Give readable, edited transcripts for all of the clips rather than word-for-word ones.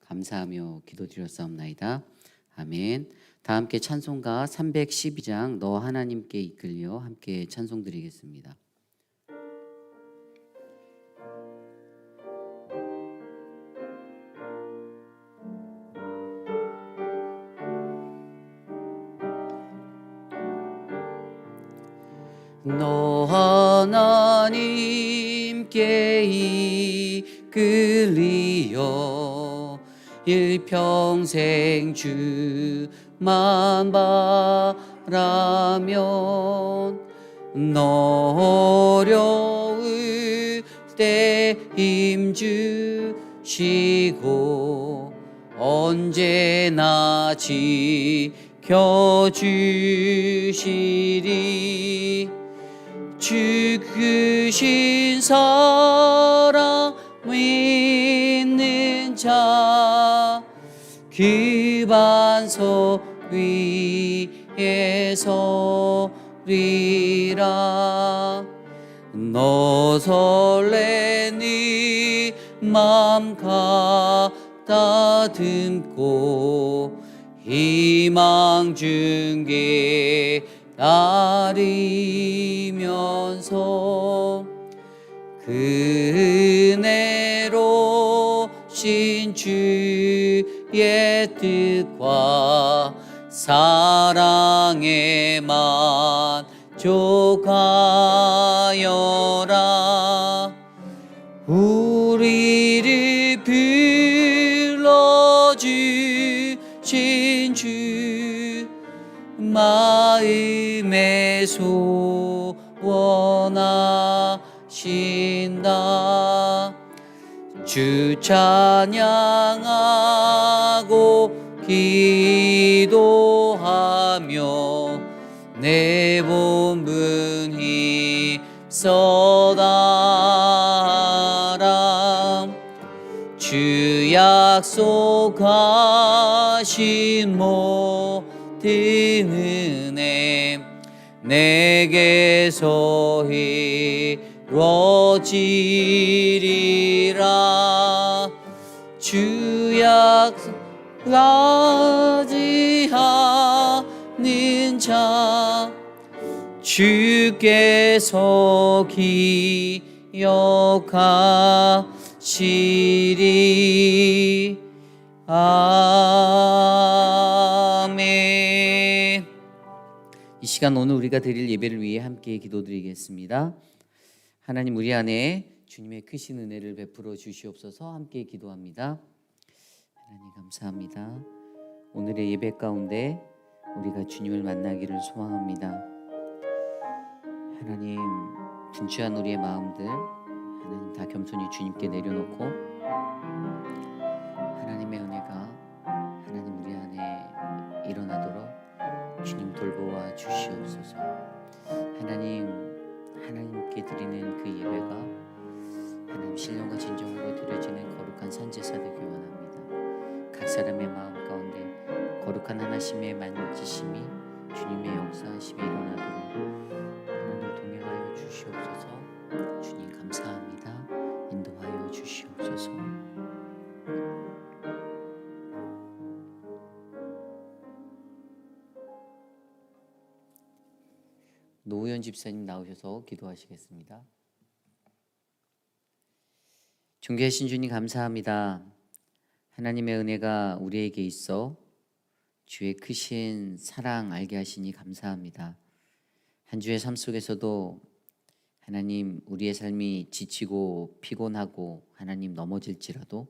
감사하며 기도드렸사옵나이다. 아멘. 다 함께 찬송가 312장 너 하나님께 이끌려 함께 찬송드리겠습니다. 너 하나님께 이끌리어 일평생 주만 바라면 너 어려울 때 힘주시고 언제나 지켜주시리. 주 크신 사랑 믿는 자 그 반석 위에 서리라. 너 설레니 맘 가다듬고 희망 중계 따르면서 그 은혜로 신 주의 뜻과 사랑에 만족하여라. 우리를 불러주신 주 마음에 소원하신다. 주 찬양하고 기도하며 내 본분 힘써다하라. 주 약속하신 모든 은혜 내게서 이루어지리라. 주 약속하지 않는 자 주께서 기억하시리. 아멘. 이 시간 오늘 우리가 드릴 예배를 위해 함께 기도드리겠습니다. 하나님, 우리 안에 주님의 크신 은혜를 베풀어 주시옵소서. 함께 기도합니다. 하나님 감사합니다. 오늘의 예배 가운데 우리가 주님을 만나기를 소망합니다. 하나님, 분주한 우리의 마음들 하나님 다 겸손히 주님께 내려놓고 하나님의 은혜가 하나님 우리 안에 일어나도록 주님 돌보아 주시옵소서. 하나님께 드리는 그 예배가 하나님 신령과 진정으로 드려지는 거룩한 산제사 되기 원합니다. 각 사람의 마음 가운데 거룩한 하나님의 만지심이 주님의 역사하심이 일어나도록 하나님 동행하여 주시옵소서. 주님 감사합니다. 인도하여 주시옵소서. 노우현 집사님 나오셔서 기도하시겠습니다. 존귀하신 주님 감사합니다. 하나님의 은혜가 우리에게 있어 주의 크신 사랑 알게 하시니 감사합니다. 한 주의 삶 속에서도 하나님 우리의 삶이 지치고 피곤하고 하나님 넘어질지라도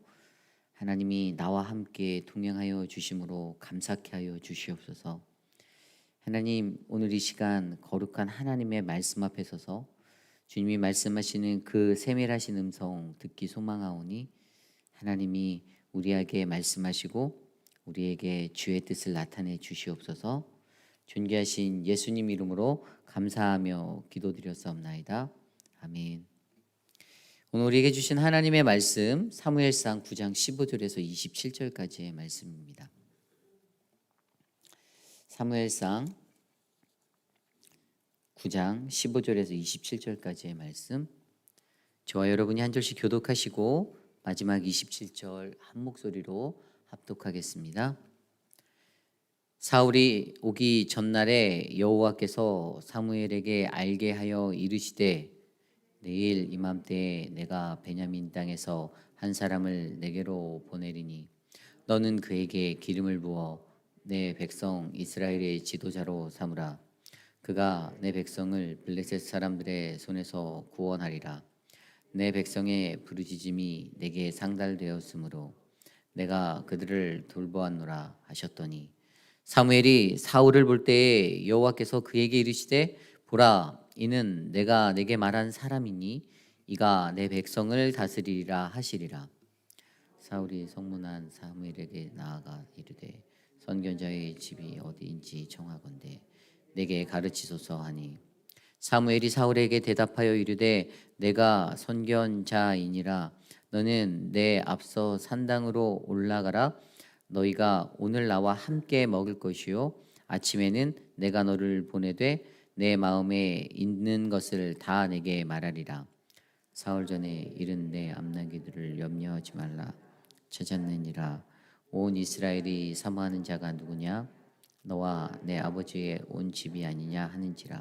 하나님이 나와 함께 동행하여 주심으로 감사케 하여 주시옵소서. 하나님, 오늘 이 시간 거룩한 하나님의 말씀 앞에 서서 주님이 말씀하시는 그 세밀하신 음성 듣기 소망하오니 하나님이 우리에게 말씀하시고 우리에게 주의 뜻을 나타내 주시옵소서. 존귀하신 예수님 이름으로 감사하며 기도드렸사옵나이다. 아멘. 오늘 우리에게 주신 하나님의 말씀 사무엘상 9장 15절에서 27절까지의 말씀입니다. 사무엘상 9장 15절에서 27절까지의 말씀, 저와 여러분이 한 절씩 교독하시고 마지막 27절 한 목소리로 합독하겠습니다. 사울이 오기 전날에 여호와께서 사무엘에게 알게 하여 이르시되 내일 이맘때에 내가 베냐민 땅에서 한 사람을 내게로 보내리니 너는 그에게 기름을 부어 내 백성 이스라엘의 지도자로 삼으라. 그가 내 백성을 블레셋 사람들의 손에서 구원하리라. 내 백성의 부르짖음이 내게 상달되었으므로 내가 그들을 돌보았노라 하셨더니 사무엘이 사울을 볼 때에 여호와께서 그에게 이르시되 보라 이는 내가 내게 말한 사람이니 이가 내 백성을 다스리리라 하시리라. 사울이 성문한 사무엘에게 나아가 이르되 선견자의 집이 어디인지 정하건대 내게 가르치소서 하니 사무엘이 사울에게 대답하여 이르되 내가 선견자이니라. 너는 내 앞서 산당으로 올라가라. 너희가 오늘 나와 함께 먹을 것이요 아침에는 내가 너를 보내되 내 마음에 있는 것을 다 내게 말하리라. 사흘 전에 이른 내 암나기들을 염려하지 말라. 찾았느니라. 온 이스라엘이 사모하는 자가 누구냐? 너와 내 아버지의 온 집이 아니냐 하는지라.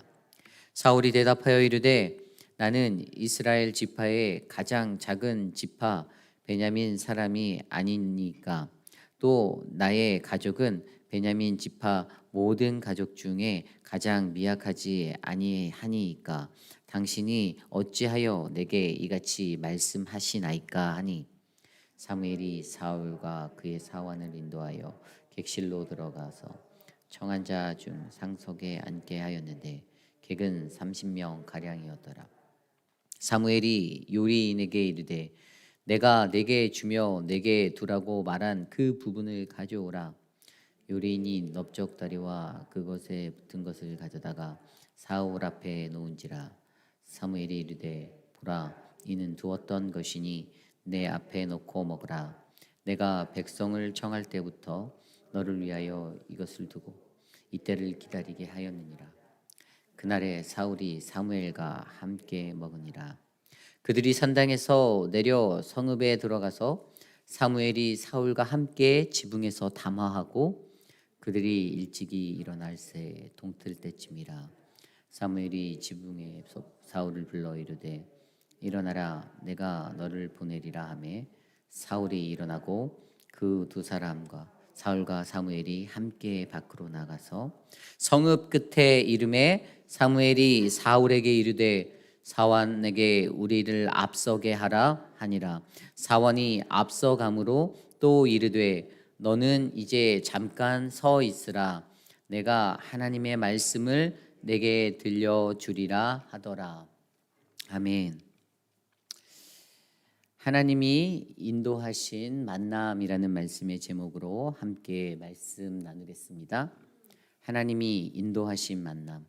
사울이 대답하여 이르되 나는 이스라엘 지파의 가장 작은 지파 베냐민 사람이 아니니까 또 나의 가족은 베냐민 지파 모든 가족 중에 가장 미약하지 아니하니이까 당신이 어찌하여 내게 이같이 말씀하시나이까 하니 사무엘이 사울과 그의 사환을 인도하여 객실로 들어가서 청한 자 중 상석에 앉게 하였는데 객은 30명 가량이었더라. 사무엘이 요리인에게 이르되 내가 내게 주며 내게 두라고 말한 그 부분을 가져오라. 요리인이 넓적다리와 그것에 붙은 것을 가져다가 사울 앞에 놓은지라. 사무엘이 이르되 보라 이는 두었던 것이니 내 앞에 놓고 먹으라. 내가 백성을 청할 때부터 너를 위하여 이것을 두고 이때를 기다리게 하였느니라. 그날에 사울이 사무엘과 함께 먹으니라. 그들이 산당에서 내려 성읍에 들어가서 사무엘이 사울과 함께 지붕에서 담화하고 그들이 일찍이 일어날 새 동틀 때쯤이라. 사무엘이 지붕에 사울을 불러 이르되 일어나라 내가 너를 보내리라 하매 사울이 일어나고 그 두 사람과 사울과 사무엘이 함께 밖으로 나가서 성읍 끝에 이름에 사무엘이 사울에게 이르되 사원에게 우리를 앞서게 하라 하니라. 사원이 앞서감으로 또 이르되 너는 이제 잠깐 서 있으라. 내가 하나님의 말씀을 내게 들려주리라 하더라. 아멘. 하나님이 인도하신 만남이라는 말씀의 제목으로 함께 말씀 나누겠습니다. 하나님이 인도하신 만남.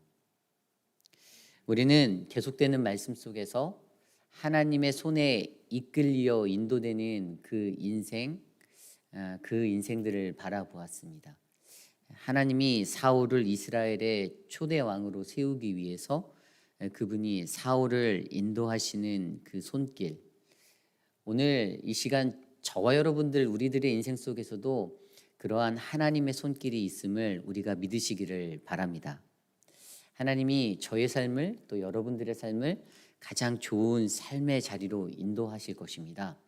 우리는 계속되는 말씀 속에서 하나님의 손에 이끌려 인도되는 그 인생들을 바라보았습니다. 하나님이 사울을 이스라엘의 초대 왕으로 세우기 위해서 그분이 사울을 인도하시는 그 손길. 오늘 이 시간 저와 여러분들 우리들의 인생 속에서도 그러한 하나님의 손길이 있음을 우리가 믿으시기를 바랍니다. 하나님이 저의 삶을 또 여러분들의 삶을 가장 좋은 삶의 자리로 인도하실 것입니다.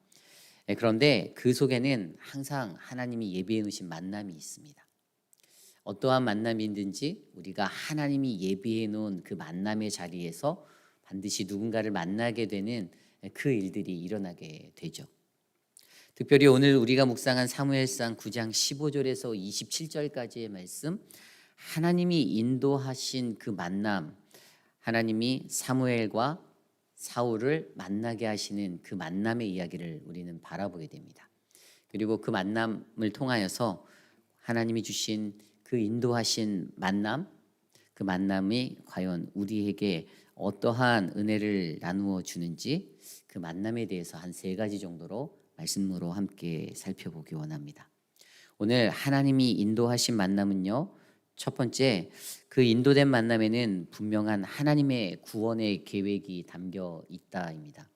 그런데 그 속에는 항상 하나님이 예비해 놓으신 만남이 있습니다. 어떠한 만남이든지 우리가 하나님이 예비해 놓은 그 만남의 자리에서 반드시 누군가를 만나게 되는 그 일들이 일어나게 되죠. 특별히 오늘 우리가 묵상한 사무엘상 9장 15절에서 27절까지의 말씀, 하나님이 인도하신 그 만남, 하나님이 사무엘과 사울을 만나게 하시는 그 만남의 이야기를 우리는 바라보게 됩니다. 그리고 그 만남을 통하여서 하나님이 주신 그 인도하신 만남, 그 만남이 과연 우리에게 어떠한 은혜를 나누어 주는지 그 만남에 대해서 한 3가지 정도로 말씀으로 함께 살펴보기 원합니다. 오늘 하나님이 인도하신 만남은요, 첫 번째, 그 인도된 만남에는 분명한 하나님의 구원의 계획이 담겨 있다입니다.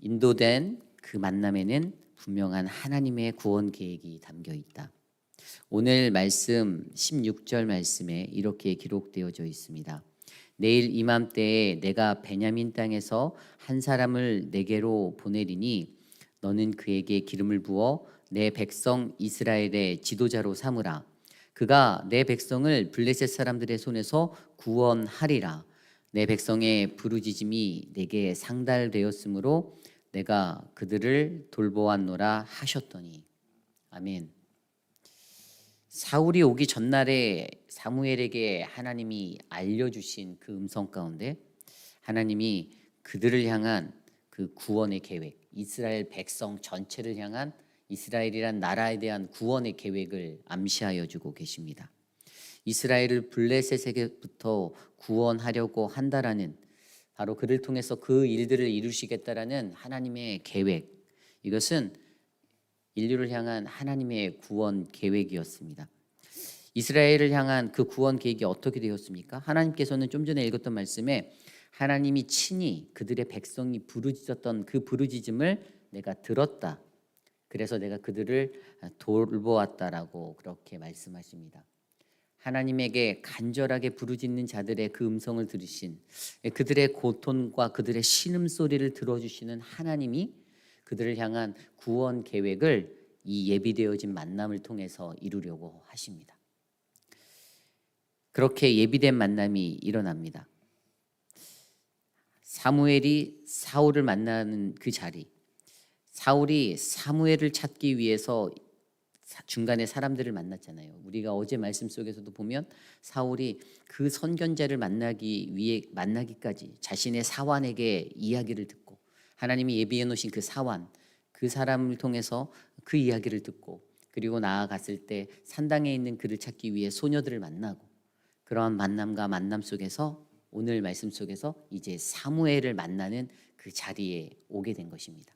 인도된 그 만남에는 분명한 하나님의 구원 계획이 담겨 있다. 오늘 말씀 16절 말씀에 이렇게 기록되어져 있습니다. 내일 이맘때에 내가 베냐민 땅에서 한 사람을 내게로 보내리니 너는 그에게 기름을 부어 내 백성 이스라엘의 지도자로 삼으라. 그가 내 백성을 블레셋 사람들의 손에서 구원하리라. 내 백성의 부르짖음이 내게 상달되었으므로 내가 그들을 돌보았노라 하셨더니. 아멘. 사울이 오기 전날에 사무엘에게 하나님이 알려주신 그 음성 가운데 하나님이 그들을 향한 그 구원의 계획, 이스라엘 백성 전체를 향한 이스라엘이란 나라에 대한 구원의 계획을 암시하여 주고 계십니다. 이스라엘을 블레셋에게부터 구원하려고 한다라는, 바로 그를 통해서 그 일들을 이루시겠다라는 하나님의 계획, 이것은 인류를 향한 하나님의 구원 계획이었습니다. 이스라엘을 향한 그 구원 계획이 어떻게 되었습니까? 하나님께서는 좀 전에 읽었던 말씀에 하나님이 친히 그들의 백성이 부르짖었던 그 부르짖음을 내가 들었다. 그래서 내가 그들을 돌보았다라고 그렇게 말씀하십니다. 하나님에게 간절하게 부르짖는 자들의 그 음성을 들으신, 그들의 고통과 그들의 신음소리를 들어주시는 하나님이 그들을 향한 구원 계획을 이 예비되어진 만남을 통해서 이루려고 하십니다. 그렇게 예비된 만남이 일어납니다. 사무엘이 사울을 만나는 그 자리, 사울이 사무엘을 찾기 위해서 중간에 사람들을 만났잖아요. 우리가 어제 말씀 속에서도 보면 사울이 그 선견자를 만나기까지 자신의 사환에게 이야기를 듣고, 하나님이 예비해 놓으신 그 사환, 그 사람을 통해서 그 이야기를 듣고, 그리고 나아갔을 때 산당에 있는 그를 찾기 위해 소녀들을 만나고, 그러한 만남과 만남 속에서 오늘 말씀 속에서 이제 사무엘을 만나는 그 자리에 오게 된 것입니다.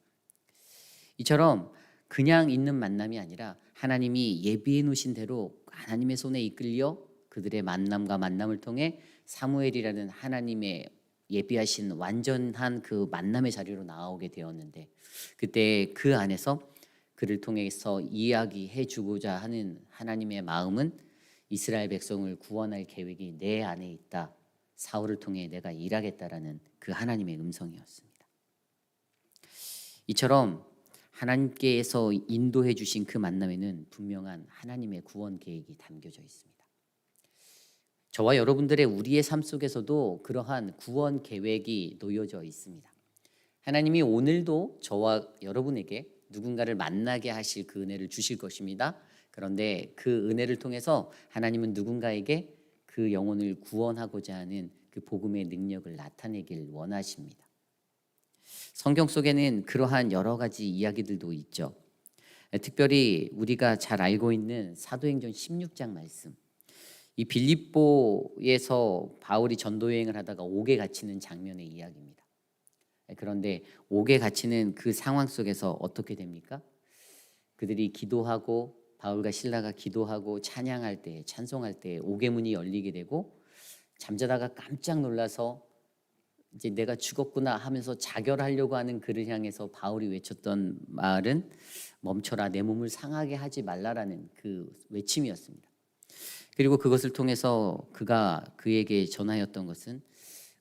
이처럼 그냥 있는 만남이 아니라 하나님이 예비해 놓으신 대로 하나님의 손에 이끌려 그들의 만남과 만남을 통해 사무엘이라는 하나님의 예비하신 완전한 그 만남의 자리로 나오게 되었는데, 그때 그 안에서 그를 통해서 이야기해 주고자 하는 하나님의 마음은 이스라엘 백성을 구원할 계획이 내 안에 있다, 사울을 통해 내가 일하겠다라는 그 하나님의 음성이었습니다. 이처럼 하나님께서 인도해 주신 그 만남에는 분명한 하나님의 구원 계획이 담겨져 있습니다. 저와 여러분들의 우리의 삶 속에서도 그러한 구원 계획이 놓여져 있습니다. 하나님이 오늘도 저와 여러분에게 누군가를 만나게 하실 그 은혜를 주실 것입니다. 그런데 그 은혜를 통해서 하나님은 누군가에게 그 영혼을 구원하고자 하는 그 복음의 능력을 나타내길 원하십니다. 성경 속에는 그러한 여러 가지 이야기들도 있죠. 특별히 우리가 잘 알고 있는 사도행전 16장 말씀, 이 빌립보에서 바울이 전도여행을 하다가 옥에 갇히는 장면의 이야기입니다. 그런데 옥에 갇히는 그 상황 속에서 어떻게 됩니까? 그들이 기도하고, 바울과 실라가 기도하고 찬양할 때, 찬송할 때 옥의 문이 열리게 되고, 잠자다가 깜짝 놀라서 이제 내가 죽었구나 하면서 자결하려고 하는 그를 향해서 바울이 외쳤던 말은 멈춰라, 내 몸을 상하게 하지 말라라는 그 외침이었습니다. 그리고 그것을 통해서 그가 그에게 전하였던 것은,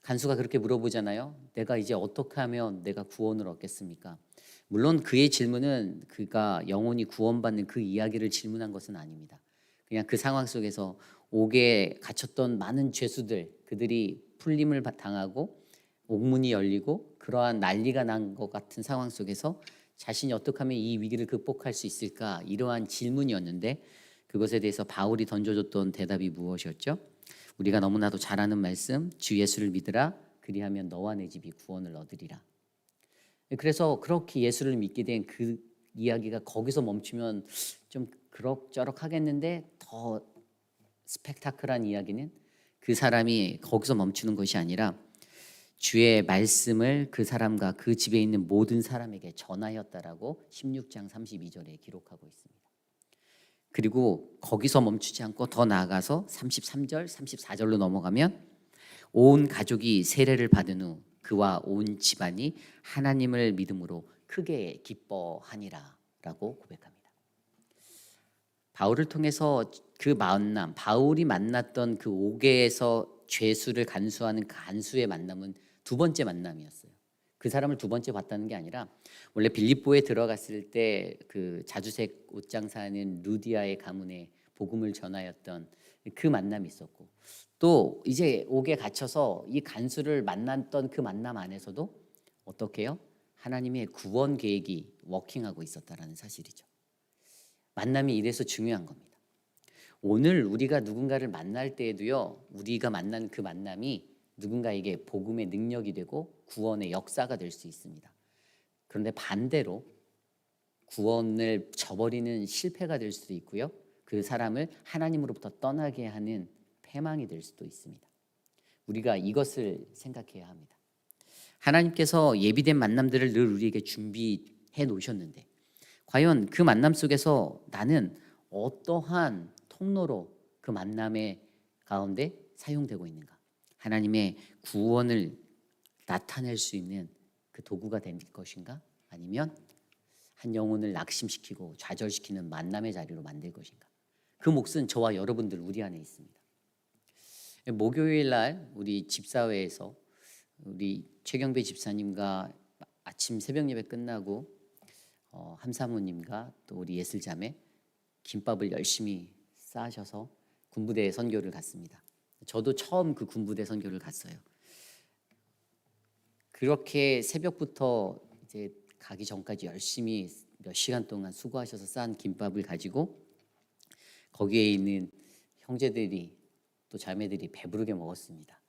간수가 그렇게 물어보잖아요. 내가 이제 어떻게 하면 내가 구원을 얻겠습니까? 물론 그의 질문은 그가 영혼이 구원받는 그 이야기를 질문한 것은 아닙니다. 그냥 그 상황 속에서 옥에 갇혔던 많은 죄수들, 그들이 풀림을 당하고 옥문이 열리고 그러한 난리가 난 것 같은 상황 속에서 자신이 어떻게 하면 이 위기를 극복할 수 있을까, 이러한 질문이었는데, 그것에 대해서 바울이 던져줬던 대답이 무엇이었죠? 우리가 너무나도 잘 아는 말씀, 주 예수를 믿으라, 그리하면 너와 내 집이 구원을 얻으리라. 그래서 그렇게 예수를 믿게 된 그 이야기가 거기서 멈추면 좀 그럭저럭 하겠는데, 더 스펙타클한 이야기는 그 사람이 거기서 멈추는 것이 아니라 주의 말씀을 그 사람과 그 집에 있는 모든 사람에게 전하였다라고 16장 32절에 기록하고 있습니다. 그리고 거기서 멈추지 않고 더 나아가서 33절, 34절로 넘어가면 온 가족이 세례를 받은 후 그와 온 집안이 하나님을 믿음으로 크게 기뻐하니라라고 고백합니다. 바울을 통해서 그 만남, 바울이 만났던 그 옥에서 죄수를 간수하는 간수의 만남은 두 번째 만남이었어요. 그 사람을 두 번째 봤다는 게 아니라 원래 빌립보에 들어갔을 때 그 자주색 옷장 사는 루디아의 가문에 복음을 전하였던 그 만남이 있었고, 또 이제 옥에 갇혀서 이 간수를 만났던 그 만남 안에서도 어떻게 해요? 하나님의 구원 계획이 워킹하고 있었다라는 사실이죠. 만남이 이래서 중요한 겁니다. 오늘 우리가 누군가를 만날 때에도요, 우리가 만난 그 만남이 누군가에게 복음의 능력이 되고 구원의 역사가 될 수 있습니다. 그런데 반대로 구원을 저버리는 실패가 될 수도 있고요, 그 사람을 하나님으로부터 떠나게 하는 패망이 될 수도 있습니다. 우리가 이것을 생각해야 합니다. 하나님께서 예비된 만남들을 늘 우리에게 준비해 놓으셨는데, 과연 그 만남 속에서 나는 어떠한 통로로 그 만남의 가운데 사용되고 있는가? 하나님의 구원을 나타낼 수 있는 그 도구가 될 것인가? 아니면 한 영혼을 낙심시키고 좌절시키는 만남의 자리로 만들 것인가? 그 몫은 저와 여러분들 우리 안에 있습니다. 목요일 날 우리 집사회에서 우리 최경배 집사님과 아침 새벽 예배 끝나고 함사모님과 또 우리 예슬자매 김밥을 열심히 싸셔서 군부대 선교를 갔습니다. 저도 처음 그 군부대 선교를 갔어요. 그렇게 새벽부터 이제 가기 전까지 열심히 몇 시간 동안 수고하셔서 싼 김밥을 가지고 거기에 있는 형제들이 또 자매들이 배부르게 먹었습니다.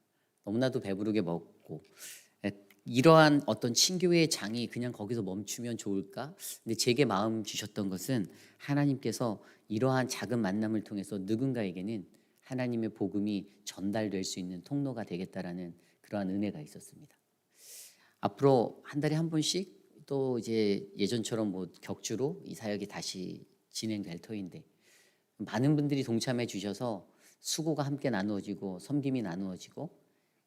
너무나도 배부르게 먹고, 이러한 어떤 친교의 장이 그냥 거기서 멈추면 좋을까? 근데 제게 마음 주셨던 것은 하나님께서 이러한 작은 만남을 통해서 누군가에게는 하나님의 복음이 전달될 수 있는 통로가 되겠다라는 그러한 은혜가 있었습니다. 앞으로 한 달에 한 번씩 또 이제 예전처럼 뭐 격주로 이 사역이 다시 진행될 터인데, 많은 분들이 동참해 주셔서 수고가 함께 나누어지고 섬김이 나누어지고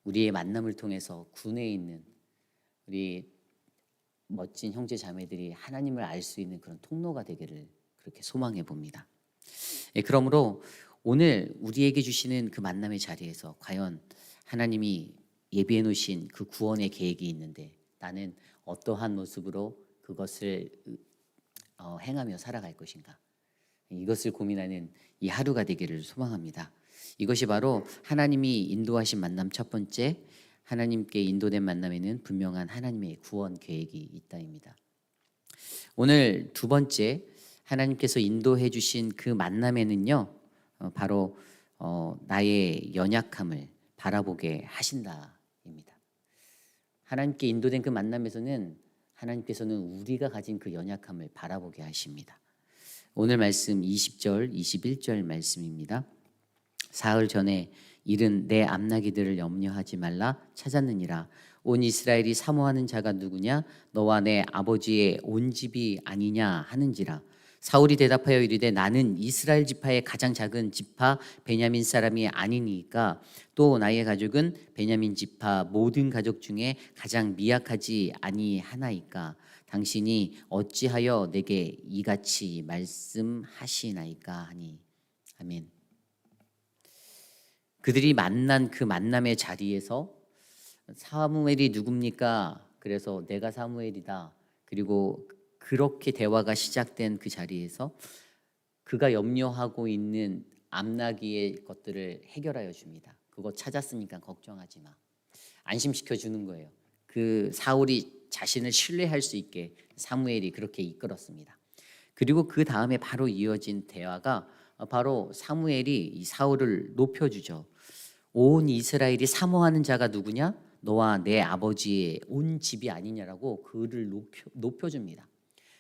우리의 만남을 통해서 군에 있는 우리 멋진 형제 자매들이 하나님을 알 수 있는 그런 통로가 되기를 그렇게 소망해 봅니다. 그러므로 오늘 우리에게 주시는 그 만남의 자리에서 과연 하나님이 예비해 놓으신 그 구원의 계획이 있는데 나는 어떠한 모습으로 그것을 행하며 살아갈 것인가? 이것을 고민하는 이 하루가 되기를 소망합니다. 이것이 바로 하나님이 인도하신 만남 첫 번째, 하나님께 인도된 만남에는 분명한 하나님의 구원 계획이 있다입니다. 오늘 두 번째, 하나님께서 인도해 주신 그 만남에는요, 바로 나의 연약함을 바라보게 하신다입니다. 하나님께 인도된 그 만남에서는 하나님께서는 우리가 가진 그 연약함을 바라보게 하십니다. 오늘 말씀 20절, 21절 말씀입니다. 사흘 전에 이른 내 암나기들을 염려하지 말라 찾았느니라. 온 이스라엘이 사모하는 자가 누구냐? 너와 내 아버지의 온 집이 아니냐 하는지라. 사울이 대답하여 이르되 나는 이스라엘 지파의 가장 작은 지파 베냐민 사람이 아니니까 또 나의 가족은 베냐민 지파 모든 가족 중에 가장 미약하지 아니하나이까. 당신이 어찌하여 내게 이같이 말씀하시나이까 하니. 아멘. 그들이 만난 그 만남의 자리에서 사무엘이 누굽니까? 그래서 내가 사무엘이다. 그리고 그렇게 대화가 시작된 그 자리에서 그가 염려하고 있는 암나기의 것들을 해결하여 줍니다. 그거 찾았으니까 걱정하지 마. 안심시켜 주는 거예요. 그 사울이 자신을 신뢰할 수 있게 사무엘이 그렇게 이끌었습니다. 그리고 그 다음에 바로 이어진 대화가 바로 사무엘이 이 사울을 높여주죠. 온 이스라엘이 사모하는 자가 누구냐? 너와 내 아버지의 온 집이 아니냐라고 그를 높여줍니다.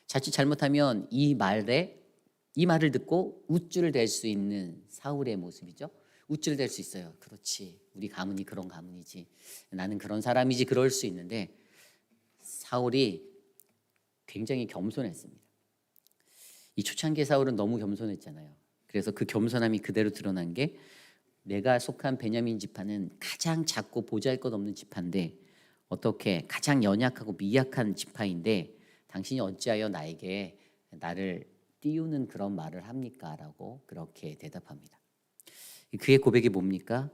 자칫 잘못하면 이 말을 듣고 우쭐을 댈 수 있는 사울의 모습이죠. 우쭐을 댈 수 있어요. 그렇지, 우리 가문이 그런 가문이지, 나는 그런 사람이지, 그럴 수 있는데 사울이 굉장히 겸손했습니다. 이 초창기 사울은 너무 겸손했잖아요. 그래서 그 겸손함이 그대로 드러난 게 내가 속한 베냐민 지파는 가장 작고 보잘것없는 지파인데 어떻게 가장 연약하고 미약한 지파인데 당신이 어찌하여 나를 띄우는 그런 말을 합니까? 라고 그렇게 대답합니다. 그의 고백이 뭡니까?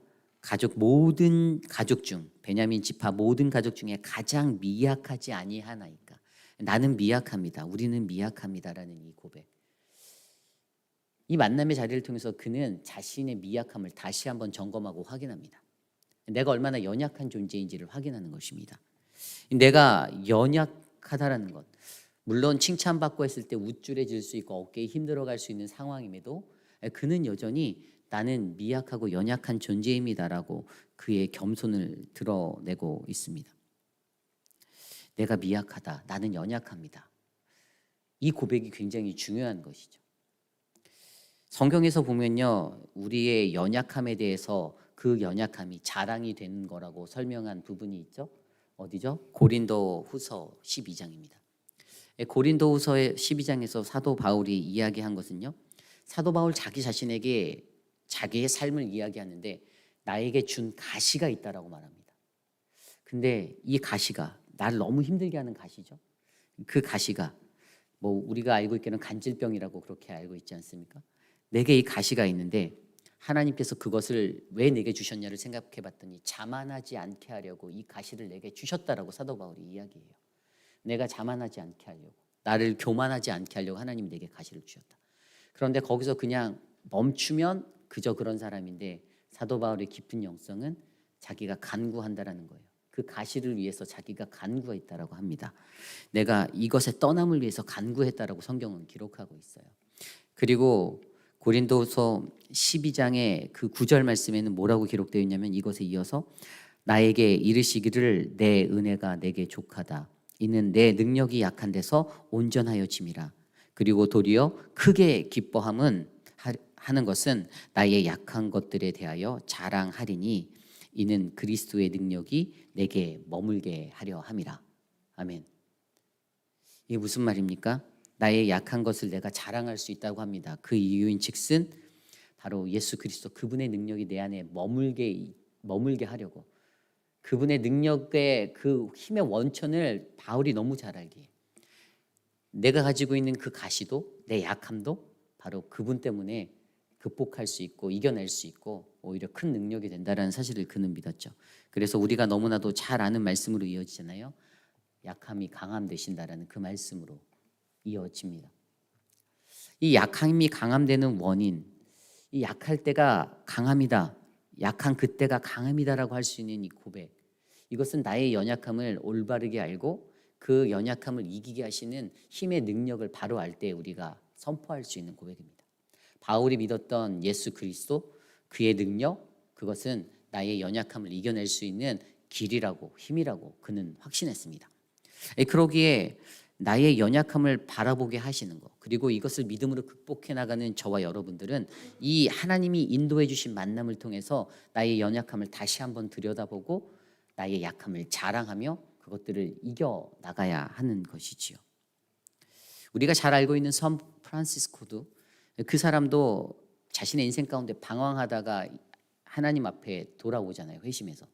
모든 가족 중, 베냐민 지파 모든 가족 중에 가장 미약하지 아니하나이까. 나는 미약합니다. 우리는 미약합니다라는 이 고백. 이 만남의 자리를 통해서 그는 자신의 미약함을 다시 한번 점검하고 확인합니다. 내가 얼마나 연약한 존재인지를 확인하는 것입니다. 내가 연약하다라는 것, 물론 칭찬받고 했을 때 우쭐해질 수 있고 어깨에 힘들어갈 수 있는 상황임에도 그는 여전히 나는 미약하고 연약한 존재입니다라고 그의 겸손을 드러내고 있습니다. 내가 미약하다, 나는 연약합니다. 이 고백이 굉장히 중요한 것이죠. 성경에서 보면요, 우리의 연약함에 대해서 그 연약함이 자랑이 되는 거라고 설명한 부분이 있죠. 어디죠? 고린도후서 12장입니다. 고린도후서의 12장에서 사도 바울이 이야기한 것은요, 사도 바울 자기 자신에게 자기의 삶을 이야기하는데 나에게 준 가시가 있다라고 말합니다. 근데 이 가시가 나를 너무 힘들게 하는 가시죠. 그 가시가 우리가 알고 있기는 간질병이라고 그렇게 알고 있지 않습니까? 내게 이 가시가 있는데 하나님께서 그것을 왜 내게 주셨냐를 생각해 봤더니 자만하지 않게 하려고 이 가시를 내게 주셨다라고 사도 바울이 이야기해요. 내가 자만하지 않게 하려고, 나를 교만하지 않게 하려고 하나님이 내게 가시를 주셨다. 그런데 거기서 그냥 멈추면 그저 그런 사람인데 사도 바울의 깊은 영성은 자기가 간구한다라는 거예요. 그 가시를 위해서 자기가 간구했다라고 합니다. 내가 이것의 떠남을 위해서 간구했다라고 성경은 기록하고 있어요. 그리고 고린도서 12장의 그 9절 말씀에는 뭐라고 기록되어 있냐면 이것에 이어서 나에게 이르시기를 내 은혜가 내게 족하다. 이는 내 능력이 약한 데서 온전하여 짐이라. 그리고 도리어 크게 기뻐함은 하는 것은 나의 약한 것들에 대하여 자랑하리니 이는 그리스도의 능력이 내게 머물게 하려 함이라. 아멘. 이게 무슨 말입니까? 나의 약한 것을 내가 자랑할 수 있다고 합니다. 그 이유인 즉슨 바로 예수 그리스도 그분의 능력이 내 안에 머물게 하려고, 그분의 능력의 그 힘의 원천을 바울이 너무 잘 알기에 내가 가지고 있는 그 가시도 내 약함도 바로 그분 때문에 극복할 수 있고 이겨낼 수 있고 오히려 큰 능력이 된다는 사실을 그는 믿었죠. 그래서 우리가 너무나도 잘 아는 말씀으로 이어지잖아요. 약함이 강함 되신다라는 그 말씀으로 이어집니다. 이 약함이 강함되는 원인, 이 약할 때가 강함이다, 약한 그때가 강함이다라고 할 수 있는 이 고백, 이것은 나의 연약함을 올바르게 알고 그 연약함을 이기게 하시는 힘의 능력을 바로 알 때 우리가 선포할 수 있는 고백입니다. 바울이 믿었던 예수 그리스도, 그의 능력, 그것은 나의 연약함을 이겨낼 수 있는 길이라고, 힘이라고 그는 확신했습니다. 그러기에 나의 연약함을 바라보게 하시는 것, 그리고 이것을 믿음으로 극복해 나가는 저와 여러분들은 이 하나님이 인도해 주신 만남을 통해서 나의 연약함을 다시 한번 들여다보고 나의 약함을 자랑하며 그것들을 이겨 나가야 하는 것이지요. 우리가 잘 알고 있는 선 프란시스코도 그 사람도 자신의 인생 가운데 방황하다가 하나님 앞에 돌아오잖아요, 회심해서.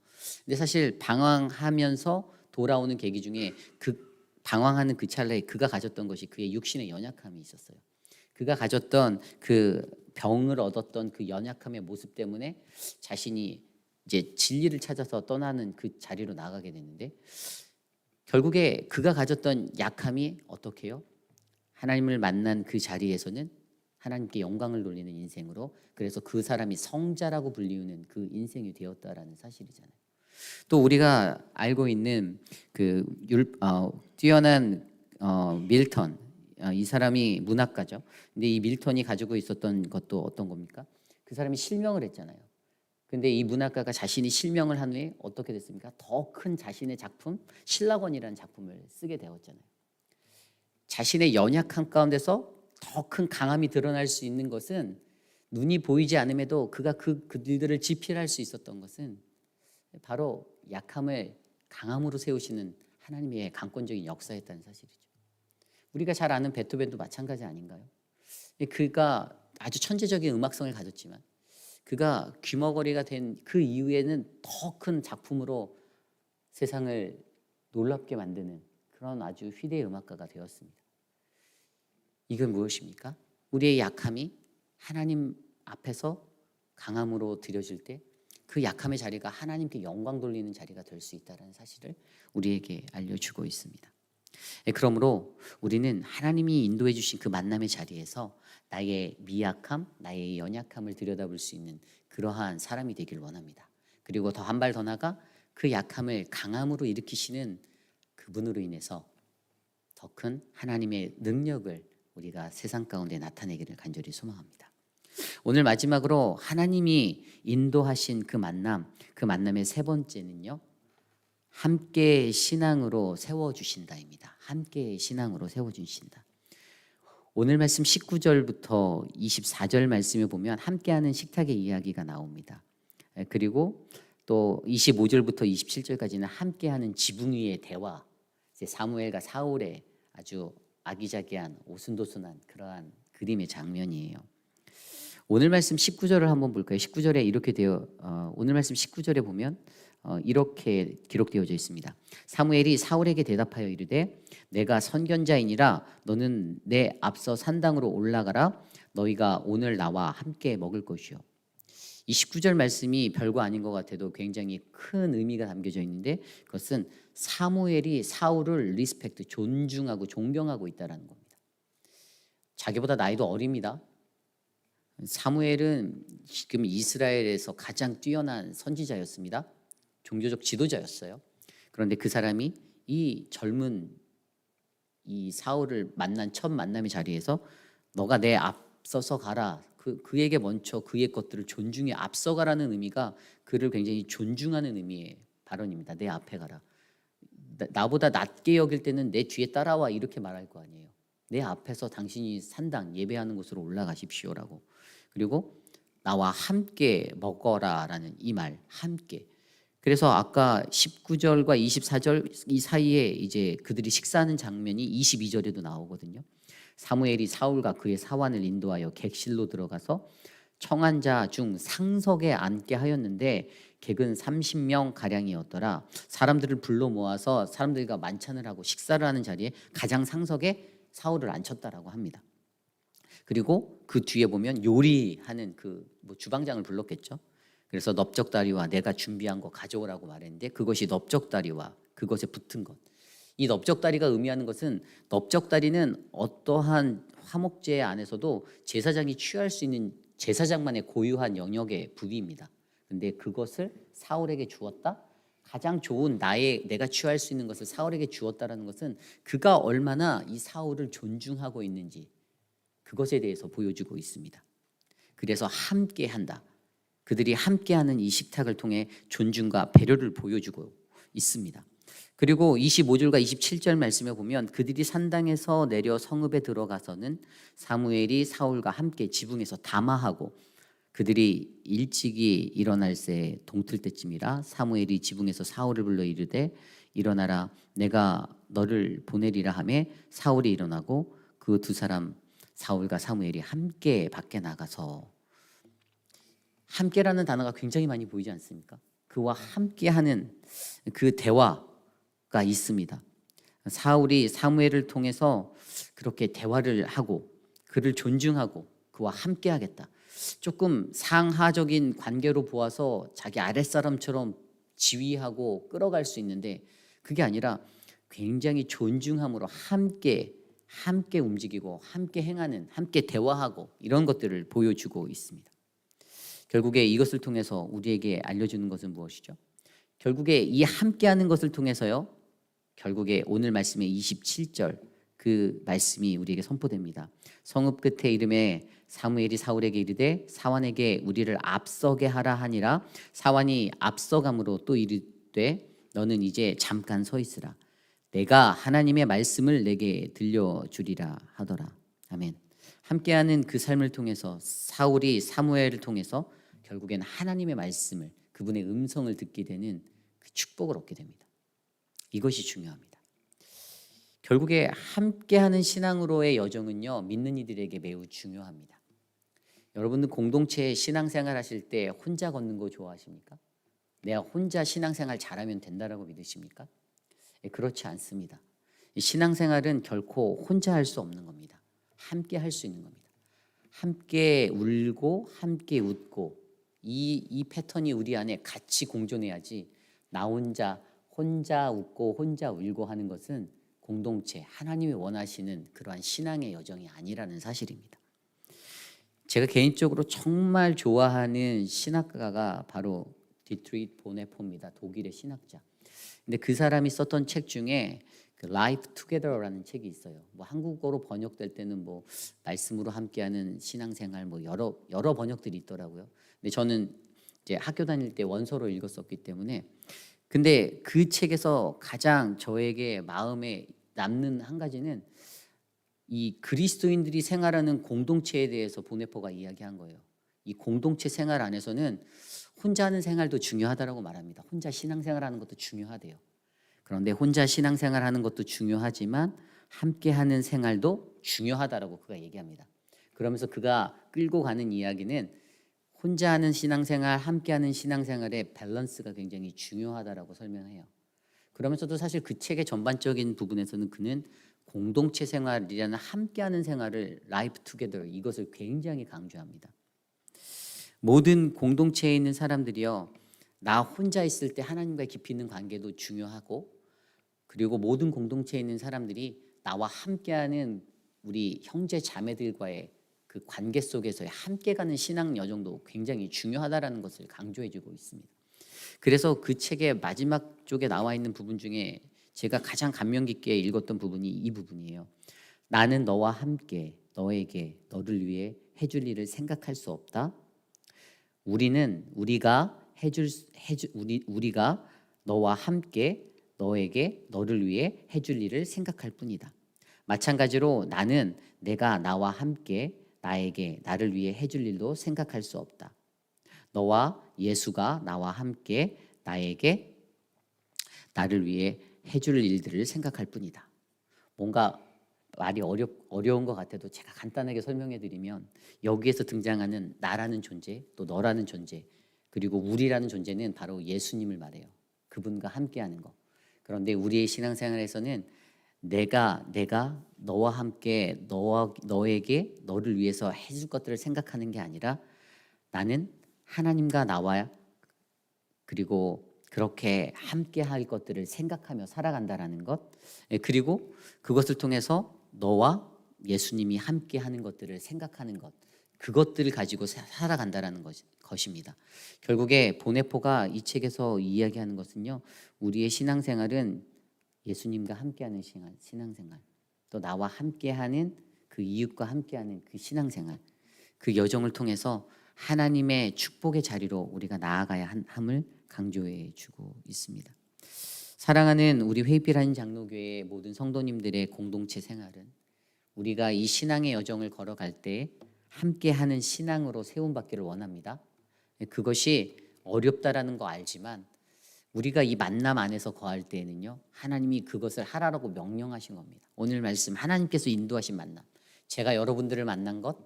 근데 사실 방황하면서 돌아오는 계기 중에 그 방황하는 그 찰나에 그가 가졌던 것이 그의 육신의 연약함이 있었어요. 그가 가졌던 그 병을 얻었던 그 연약함의 모습 때문에 자신이 이제 진리를 찾아서 떠나는 그 자리로 나가게 됐는데, 결국에 그가 가졌던 약함이 어떻게 해요? 하나님을 만난 그 자리에서는 하나님께 영광을 돌리는 인생으로, 그래서 그 사람이 성자라고 불리우는 그 인생이 되었다라는 사실이잖아요. 또 우리가 알고 있는 그 뛰어난 밀턴, 이 사람이 문학가죠. 근데 이 밀턴이 가지고 있었던 것도 어떤 겁니까? 그 사람이 실명을 했잖아요. 근데 이 문학가가 자신이 실명을 한 후에 어떻게 됐습니까? 더 큰 자신의 작품, 신라권이라는 작품을 쓰게 되었잖아요. 자신의 연약함 가운데서 더 큰 강함이 드러날 수 있는 것은, 눈이 보이지 않음에도 그가 그들을 지필할 수 있었던 것은 바로 약함을 강함으로 세우시는 하나님의 강권적인 역사였다는 사실이죠. 우리가 잘 아는 베토벤도 마찬가지 아닌가요? 그가 아주 천재적인 음악성을 가졌지만 그가 귀머거리가 된 그 이후에는 더 큰 작품으로 세상을 놀랍게 만드는 그 그런 아주 휘대의 음악가가 되었습니다. 이건 무엇입니까? 우리의 약함이 하나님 앞에서 강함으로 드려질 때 그 약함의 자리가 하나님께 영광 돌리는 자리가 될 수 있다는 사실을 우리에게 알려주고 있습니다. 그러므로 우리는 하나님이 인도해 주신 그 만남의 자리에서 나의 미약함, 나의 연약함을 들여다볼 수 있는 그러한 사람이 되길 원합니다. 그리고 더 한 발 더 나가 그 약함을 강함으로 일으키시는 그분으로 인해서 더 큰 하나님의 능력을 우리가 세상 가운데 나타내기를 간절히 소망합니다. 오늘 마지막으로 하나님이 인도하신 그 만남의 세 번째는요, 함께 신앙으로 세워주신다입니다. 함께 신앙으로 세워주신다. 오늘 말씀 19절부터 24절 말씀에 보면 함께하는 식탁의 이야기가 나옵니다. 그리고 또 25절부터 27절까지는 함께하는 지붕 위의 대화, 사무엘과 사울의 아주 아기자기한 오순도순한 그러한 그림의 장면이에요. 오늘 말씀 19절을 한번 볼까요? 19절에 이렇게 오늘 말씀 19절에 보면 이렇게 기록되어져 있습니다. 사무엘이 사울에게 대답하여 이르되 내가 선견자이니라 너는 내 앞서 산당으로 올라가라. 너희가 오늘 나와 함께 먹을 것이요. 이 19절 말씀이 별거 아닌 것 같아도 굉장히 큰 의미가 담겨져 있는데 그것은 사무엘이 사울을 리스펙트, 존중하고 존경하고 있다는 겁니다. 자기보다 나이도 어립니다. 사무엘은 지금 이스라엘에서 가장 뛰어난 선지자였습니다. 종교적 지도자였어요. 그런데 그 사람이 이 젊은 이 사울을 만난 첫 만남의 자리에서 너가 내 앞서서 가라. 그에게 먼저 그의 것들을 존중해 앞서가라는 의미가 그를 굉장히 존중하는 의미의 발언입니다. 내 앞에 가라. 나보다 낮게 여길 때는 내 뒤에 따라와 이렇게 말할 거 아니에요. 내 앞에서 당신이 산당 예배하는 곳으로 올라가십시오라고. 그리고 나와 함께 먹어라라는 이 말 함께. 그래서 아까 19절과 24절 이 사이에 이제 그들이 식사하는 장면이 22절에도 나오거든요. 사무엘이 사울과 그의 사환을 인도하여 객실로 들어가서 청한 자 중 상석에 앉게 하였는데 객은 30명 가량이었더라. 사람들을 불러 모아서 사람들과 만찬을 하고 식사를 하는 자리에 가장 상석에 사울을 앉혔다라고 합니다. 그리고 그 뒤에 보면 요리하는 주방장을 불렀겠죠. 그래서 넓적다리와 내가 준비한 거 가져오라고 말했는데 그것이 넓적다리와 그것에 붙은 것. 이 넓적다리가 의미하는 것은 넓적다리는 어떠한 화목제 안에서도 제사장이 취할 수 있는 제사장만의 고유한 영역의 부위입니다. 그런데 그것을 사울에게 주었다. 가장 좋은 내가 취할 수 있는 것을 사울에게 주었다라는 것은 그가 얼마나 이 사울을 존중하고 있는지 그것에 대해서 보여주고 있습니다. 그래서 함께한다. 그들이 함께하는 이 식탁을 통해 존중과 배려를 보여주고 있습니다. 그리고 25절과 27절 말씀에 보면 그들이 산당에서 내려 성읍에 들어가서는 사무엘이 사울과 함께 지붕에서 담화하고 그들이 일찍이 일어날 새 동틀 때쯤이라 사무엘이 지붕에서 사울을 불러 이르되 일어나라 내가 너를 보내리라 하매 사울이 일어나고 그 두 사람 사울과 사무엘이 함께 밖에 나가서 함께라는 단어가 굉장히 많이 보이지 않습니까? 그와 함께하는 그 대화가 있습니다. 사울이 사무엘을 통해서 그렇게 대화를 하고 그를 존중하고 그와 함께하겠다. 조금 상하적인 관계로 보아서 자기 아랫사람처럼 지휘하고 끌어갈 수 있는데 그게 아니라 굉장히 존중함으로 함께 움직이고 함께 행하는, 함께 대화하고 이런 것들을 보여주고 있습니다. 결국에 이것을 통해서 우리에게 알려주는 것은 무엇이죠? 결국에 이 함께하는 것을 통해서요. 결국에 오늘 말씀의 27절 그 말씀이 우리에게 선포됩니다. 성읍 끝에 이름에 사무엘이 사울에게 이르되 사환에게 우리를 앞서게 하라 하니라. 사환이 앞서감으로 또 이르되 너는 이제 잠깐 서 있으라. 내가 하나님의 말씀을 내게 들려주리라 하더라. 아멘. 함께하는 그 삶을 통해서 사울이 사무엘을 통해서 결국에는 하나님의 말씀을 그분의 음성을 듣게 되는 그 축복을 얻게 됩니다. 이것이 중요합니다. 결국에 함께하는 신앙으로의 여정은요 믿는 이들에게 매우 중요합니다. 여러분들 공동체 신앙생활 하실 때 혼자 걷는 거 좋아하십니까? 내가 혼자 신앙생활 잘하면 된다라고 믿으십니까? 그렇지 않습니다. 신앙생활은 결코 혼자 할 수 없는 겁니다. 함께 할 수 있는 겁니다. 함께 울고 함께 웃고 이 패턴이 우리 안에 같이 공존해야지 나 혼자 웃고 혼자 울고 하는 것은 공동체, 하나님이 원하시는 그러한 신앙의 여정이 아니라는 사실입니다. 제가 개인적으로 정말 좋아하는 신학가가 바로 디트리히 보네포입니다. 독일의 신학자. 근데 그 사람이 썼던 책 중에 그 Life Together라는 책이 있어요. 뭐 한국어로 번역될 때는 뭐 말씀으로 함께하는 신앙생활 뭐 여러 번역들이 있더라고요. 근데 저는 이제 학교 다닐 때 원서로 읽었었기 때문에 근데 그 책에서 가장 저에게 마음에 남는 한 가지는 이 그리스도인들이 생활하는 공동체에 대해서 보네포가 이야기한 거예요. 이 공동체 생활 안에서는 혼자 하는 생활도 중요하다라고 말합니다. 혼자 신앙생활하는 것도 중요하대요. 그런데 혼자 신앙생활하는 것도 중요하지만 함께하는 생활도 중요하다라고 그가 얘기합니다. 그러면서 그가 끌고 가는 이야기는 혼자 하는 신앙생활, 함께하는 신앙생활의 밸런스가 굉장히 중요하다라고 설명해요. 그러면서도 사실 그 책의 전반적인 부분에서는 그는 공동체 생활이라는 함께하는 생활을 라이프 투게더 이것을 굉장히 강조합니다. 모든 공동체에 있는 사람들이요, 나 혼자 있을 때 하나님과 깊이 있는 관계도 중요하고, 그리고 모든 공동체에 있는 사람들이 나와 함께하는 우리 형제 자매들과의 그 관계 속에서의 함께 가는 신앙 여정도 굉장히 중요하다라는 것을 강조해주고 있습니다. 그래서 그 책의 마지막 쪽에 나와 있는 부분 중에 제가 가장 감명 깊게 읽었던 부분이 이 부분이에요. 나는 너와 함께 너에게 너를 위해 해줄 일을 생각할 수 없다. 우리가 너와 함께 너에게 너를 위해 해줄 일을 생각할 뿐이다. 마찬가지로 나는 내가 나와 함께 나에게 나를 위해 해줄 일도 생각할 수 없다. 너와 예수가 나와 함께 나에게 나를 위해 해줄 일들을 생각할 뿐이다. 뭔가 말이 어려운 것 같아도 제가 간단하게 설명해 드리면 여기에서 등장하는 나라는 존재, 또 너라는 존재, 그리고 우리라는 존재는 바로 예수님을 말해요. 그분과 함께하는 거. 그런데 우리의 신앙생활에서는 내가 너와 함께 너에게 너를 위해서 해줄 것들을 생각하는 게 아니라 나는 하나님과 나와 그리고 그렇게 함께 할 것들을 생각하며 살아간다라는 것, 그리고 그것을 통해서 너와 예수님이 함께 하는 것들을 생각하는 것, 그것들을 가지고 살아간다라는 것입니다. 결국에 보네포가 이 책에서 이야기하는 것은요, 우리의 신앙생활은 예수님과 함께하는 신앙생활, 또 나와 함께하는 그 이웃과 함께하는 그 신앙생활, 그 여정을 통해서 하나님의 축복의 자리로 우리가 나아가야 함을 강조해 주고 있습니다. 사랑하는 우리 회빛 한인 장로교회의 모든 성도님들의 공동체 생활은 우리가 이 신앙의 여정을 걸어갈 때 함께하는 신앙으로 세움받기를 원합니다. 그것이 어렵다라는 거 알지만 우리가 이 만남 안에서 거할 때에는요, 하나님이 그것을 하라고 명령하신 겁니다. 오늘 말씀 하나님께서 인도하신 만남, 제가 여러분들을 만난 것,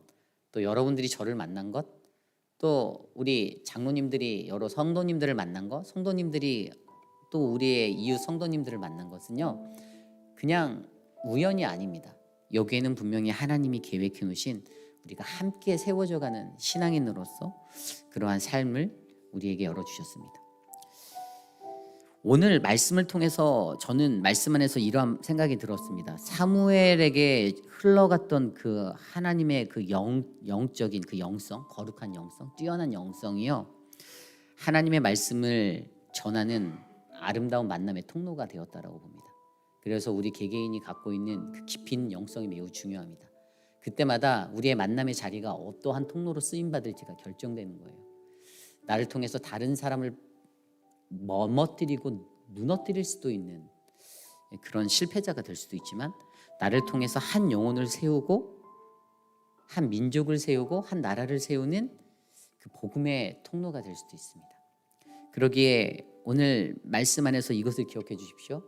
또 여러분들이 저를 만난 것, 또 우리 장로님들이 여러 성도님들을 만난 것, 성도님들이 또 우리의 이웃 성도님들을 만난 것은요, 그냥 우연이 아닙니다. 여기에는 분명히 하나님이 계획해 놓으신 우리가 함께 세워져가는 신앙인으로서 그러한 삶을 우리에게 열어주셨습니다. 오늘 말씀을 통해서 저는 말씀 안에서 이러한 생각이 들었습니다. 사무엘에게 흘러갔던 그 하나님의 그 영적인 그 영성, 거룩한 영성, 뛰어난 영성이요, 하나님의 말씀을 전하는 아름다운 만남의 통로가 되었다라고 봅니다. 그래서 우리 개개인이 갖고 있는 그 깊은 영성이 매우 중요합니다. 그때마다 우리의 만남의 자리가 어떠한 통로로 쓰임받을지가 결정되는 거예요. 나를 통해서 다른 사람을 멋뜨리고 무너뜨릴 수도 있는 그런 실패자가 될 수도 있지만, 나를 통해서 한 영혼을 세우고 한 민족을 세우고 한 나라를 세우는 그 복음의 통로가 될 수도 있습니다. 그러기에 오늘 말씀 안에서 이것을 기억해 주십시오.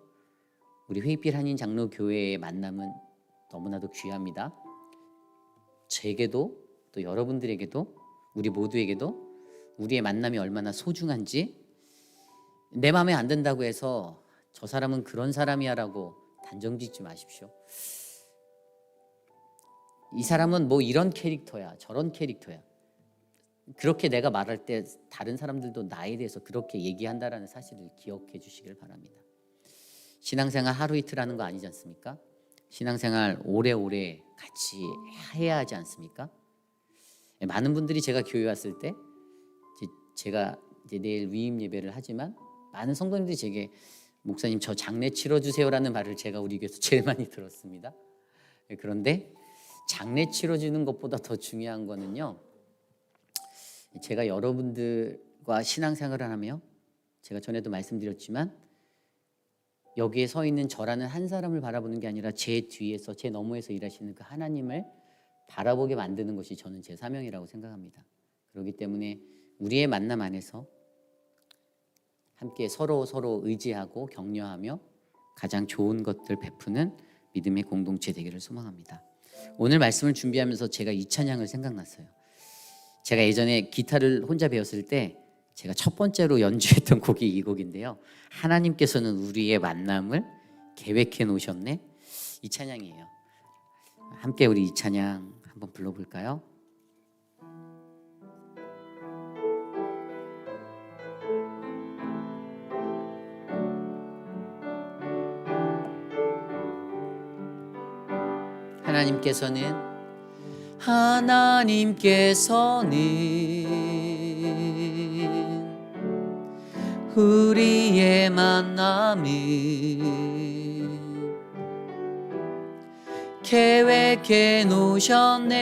우리 회빛 한인 장로교회의 만남은 너무나도 귀합니다. 제게도 또 여러분들에게도 우리 모두에게도 우리의 만남이 얼마나 소중한지, 내 마음에 안 든다고 해서 저 사람은 그런 사람이야 라고 단정 짓지 마십시오. 이 사람은 뭐 이런 캐릭터야, 저런 캐릭터야. 그렇게 내가 말할 때 다른 사람들도 나에 대해서 그렇게 얘기한다라는 사실을 기억해 주시길 바랍니다. 신앙생활 하루 이틀 하는 거 아니지 않습니까? 신앙생활 오래오래 같이 해야 하지 않습니까? 많은 분들이 제가 교회 왔을 때 제가 이제 내일 위임 예배를 하지만 많은 성도님들이 제게 목사님 저 장례 치러주세요라는 말을 제가 우리 교회에서 제일 많이 들었습니다. 그런데 장례 치러주는 것보다 더 중요한 거는요, 제가 여러분들과 신앙생활을 하며 제가 전에도 말씀드렸지만 여기에 서 있는 저라는 한 사람을 바라보는 게 아니라 제 뒤에서 제 너머에서 일하시는 그 하나님을 바라보게 만드는 것이 저는 제 사명이라고 생각합니다. 그렇기 때문에 우리의 만남 안에서 함께 서로 의지하고 격려하며 가장 좋은 것들 베푸는 믿음의 공동체 되기를 소망합니다. 오늘 말씀을 준비하면서 제가 이 찬양을 생각났어요. 제가 예전에 기타를 혼자 배웠을 때 제가 첫 번째로 연주했던 곡이 이 곡인데요. 하나님께서는 우리의 만남을 계획해 놓으셨네. 이 찬양이에요. 함께 우리 이 찬양 한번 불러볼까요? 하나님께서는 우리의 만남을 계획해 놓으셨네.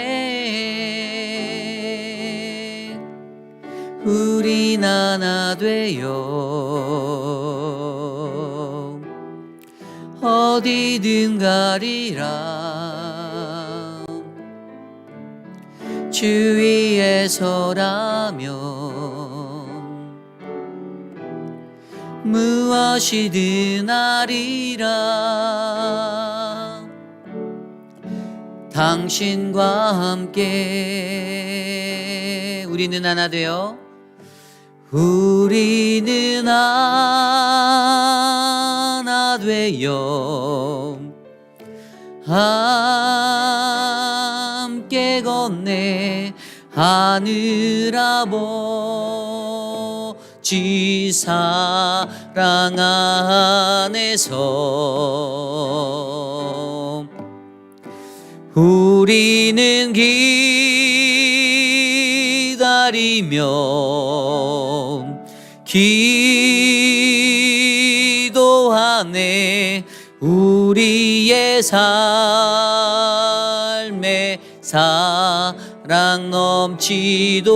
우린 하나 되어 어디든 가리라. 주위에 서라면 무엇이든 하리라. 당신과 함께 우리는 하나 되어 우리는 하나 되어 함께 건네 하늘 아버지 사랑 안에서 우리는 기다리며 기도하네. 우리의 삶에 사랑 넘치도록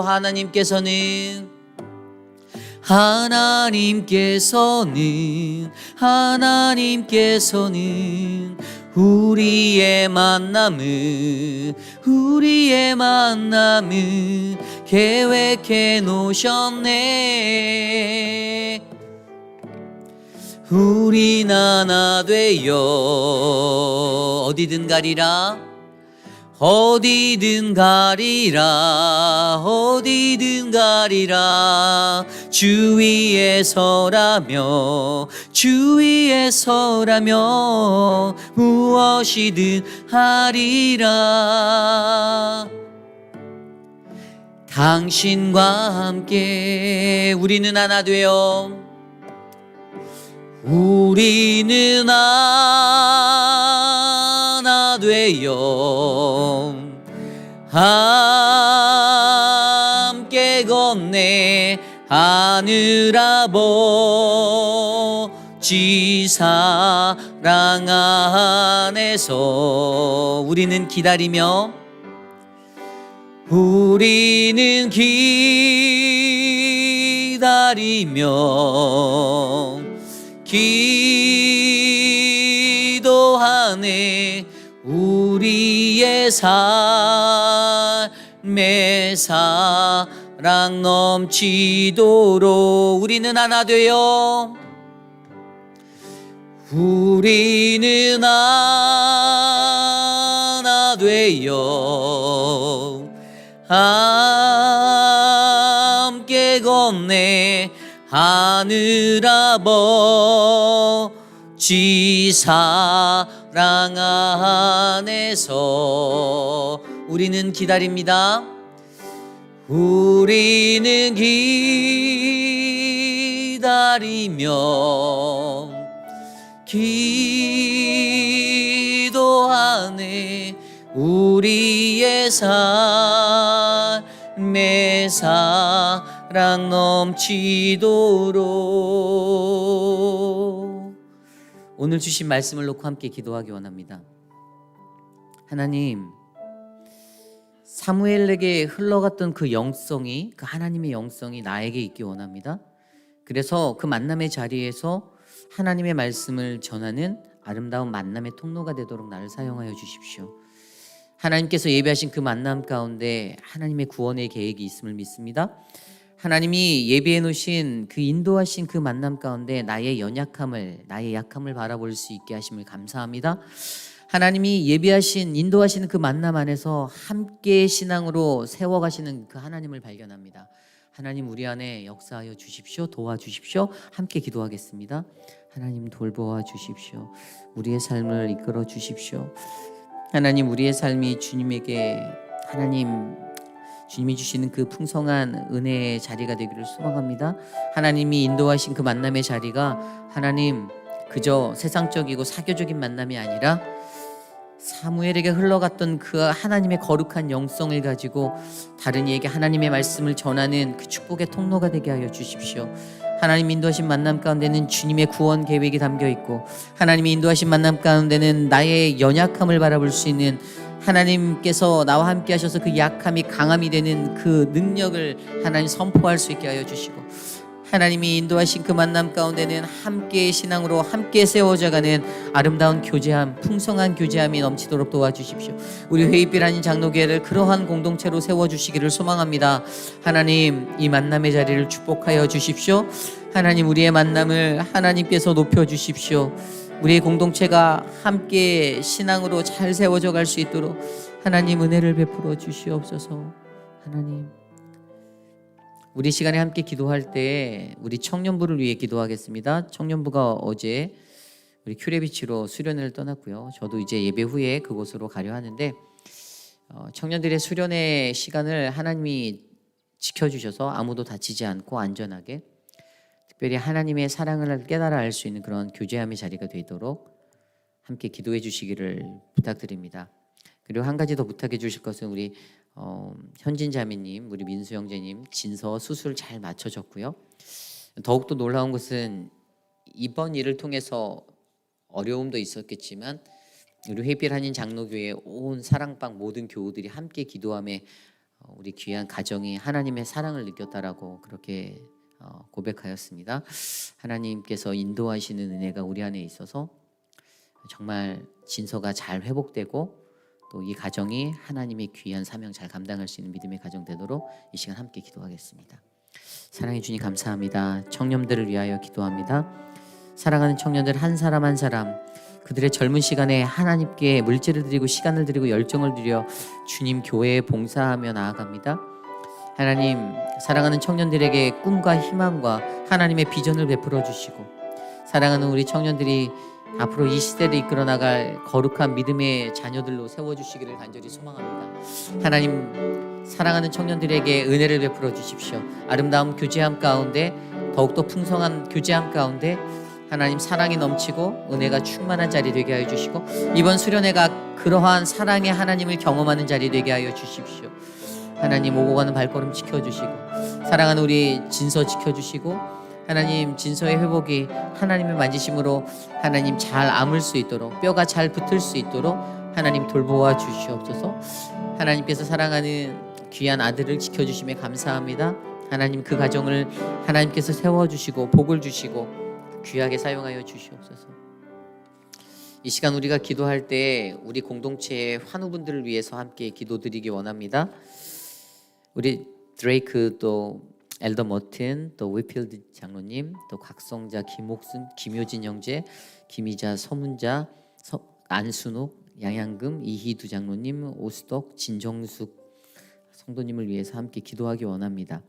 하나님께서는 우리의 만남을 계획해 놓으셨네. 우린 하나 되어 어디든 가리라. 주위에 서라며 무엇이든 하리라. 당신과 함께 우리는 하나 되어 함께 건네 하늘 아버지 사랑 안에서 우리는 기다리며 기도하네. 우리의 삶에 사랑 넘치도록 우리는 하나 되어 함께 건네 하늘 아버지 주의 사랑 안에서 우리는 기다립니다. 우리는 기다리며 기도하네. 우리의 삶의 사랑 넘치도록 오늘 주신 말씀을 놓고 함께 기도하기 원합니다. 하나님, 사무엘에게 흘러갔던 그 영성이, 그 하나님의 영성이 나에게 있기 원합니다. 그래서 그 만남의 자리에서 하나님의 말씀을 전하는 아름다운 만남의 통로가 되도록 나를 사용하여 주십시오. 하나님께서 예비하신 그 만남 가운데 하나님의 구원의 계획이 있음을 믿습니다. 하나님이 예비해 놓으신 그 인도하신 그 만남 가운데 나의 연약함을, 나의 약함을 바라볼 수 있게 하심을 감사합니다. 하나님이 예비하신, 인도하시는 그 만남 안에서 함께 신앙으로 세워가시는 그 하나님을 발견합니다. 하나님, 우리 안에 역사하여 주십시오. 도와주십시오. 함께 기도하겠습니다. 하나님, 돌보아 주십시오. 우리의 삶을 이끌어 주십시오. 하나님, 우리의 삶이 주님에게, 하나님, 주님이 주시는 그 풍성한 은혜의 자리가 되기를 소망합니다. 하나님이 인도하신 그 만남의 자리가 하나님 그저 세상적이고 사교적인 만남이 아니라 사무엘에게 흘러갔던 그 하나님의 거룩한 영성을 가지고 다른 이에게 하나님의 말씀을 전하는 그 축복의 통로가 되게 하여 주십시오. 하나님 인도하신 만남 가운데는 주님의 구원 계획이 담겨 있고, 하나님이 인도하신 만남 가운데는 나의 연약함을 바라볼 수 있는, 하나님께서 나와 함께 하셔서 그 약함이 강함이 되는 그 능력을 하나님 선포할 수 있게 하여 주시고, 하나님이 인도하신 그 만남 가운데는 함께 신앙으로 함께 세워져가는 아름다운 교제함, 풍성한 교제함이 넘치도록 도와주십시오. 우리 회의빛 아닌 장로교회를 그러한 공동체로 세워주시기를 소망합니다. 하나님, 이 만남의 자리를 축복하여 주십시오. 하나님, 우리의 만남을 하나님께서 높여주십시오. 우리의 공동체가 함께 신앙으로 잘 세워져 갈 수 있도록 하나님 은혜를 베풀어 주시옵소서. 하나님, 우리 시간에 함께 기도할 때 우리 청년부를 위해 기도하겠습니다. 청년부가 어제 우리 큐레비치로 수련회를 떠났고요. 저도 이제 예배 후에 그곳으로 가려 하는데 청년들의 수련회 시간을 하나님이 지켜주셔서 아무도 다치지 않고 안전하게, 특별히 하나님의 사랑을 깨달아 알 수 있는 그런 교제함의 자리가 되도록 함께 기도해 주시기를 부탁드립니다. 그리고 한 가지 더 부탁해 주실 것은 우리 현진 자매님, 우리 민수 형제님 진서 수술 잘 맞춰졌고요. 더욱더 놀라운 것은 이번 일을 통해서 어려움도 있었겠지만 우리 회빛 한인 장로교회 온 사랑방 모든 교우들이 함께 기도함에 우리 귀한 가정이 하나님의 사랑을 느꼈다라고 그렇게 고백하였습니다. 하나님께서 인도하시는 은혜가 우리 안에 있어서 정말 진서가 잘 회복되고 또 이 가정이 하나님의 귀한 사명 잘 감당할 수 있는 믿음의 가정 되도록 이 시간 함께 기도하겠습니다. 사랑해 주님 감사합니다. 청년들을 위하여 기도합니다. 사랑하는 청년들 한 사람 한 사람, 그들의 젊은 시간에 하나님께 물질을 드리고 시간을 드리고 열정을 드려 주님 교회에 봉사하며 나아갑니다. 하나님, 사랑하는 청년들에게 꿈과 희망과 하나님의 비전을 베풀어 주시고, 사랑하는 우리 청년들이 앞으로 이 시대를 이끌어 나갈 거룩한 믿음의 자녀들로 세워주시기를 간절히 소망합니다. 하나님, 사랑하는 청년들에게 은혜를 베풀어 주십시오. 아름다운 교제함 가운데, 더욱더 풍성한 교제함 가운데 하나님 사랑이 넘치고 은혜가 충만한 자리 되게 하여 주시고, 이번 수련회가 그러한 사랑의 하나님을 경험하는 자리 되게 하여 주십시오. 하나님, 오고 가는 발걸음 지켜주시고, 사랑하는 우리 진서 지켜주시고, 하나님 진서의 회복이 하나님의 만지심으로 하나님 잘 아물 수 있도록, 뼈가 잘 붙을 수 있도록 하나님 돌보아 주시옵소서. 하나님께서 사랑하는 귀한 아들을 지켜주심에 감사합니다. 하나님, 그 가정을 하나님께서 세워주시고 복을 주시고 귀하게 사용하여 주시옵소서. 이 시간 우리가 기도할 때 우리 공동체의 환우분들을 위해서 함께 기도드리기 원합니다. 우리 드레이크, 또 엘더 머튼, 또 위필드 장로님, 또 각성자 김옥순, 김효진 형제, 김희자 서문자, 안순옥, 양양금, 이희두 장로님, 오수덕, 진정숙 성도님을 위해서 함께 기도하기 원합니다.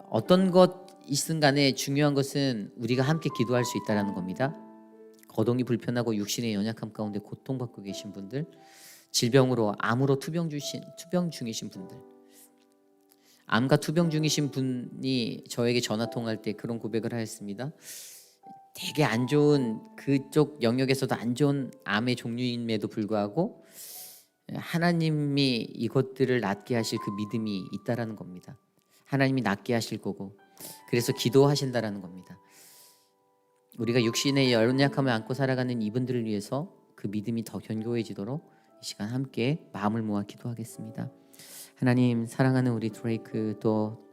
어떤 것 있든 간에 중요한 것은 우리가 함께 기도할 수 있다는 겁니다. 거동이 불편하고 육신의 연약함 가운데 고통받고 계신 분들, 질병으로 암으로 투병 중이신 분들, 암과 투병 중이신 분이 저에게 전화 통화할 때 그런 고백을 하였습니다. 되게 안 좋은, 그쪽 영역에서도 안 좋은 암의 종류임에도 불구하고 하나님이 이것들을 낫게 하실 그 믿음이 있다라는 겁니다. 하나님이 낫게 하실 거고, 그래서 기도하신다라는 겁니다. 우리가 육신의 연약함을 안고 살아가는 이분들을 위해서 그 믿음이 더 견고해지도록 이 시간 함께 마음을 모아 기도하겠습니다. 하나님, 사랑하는 우리 드레이크, 또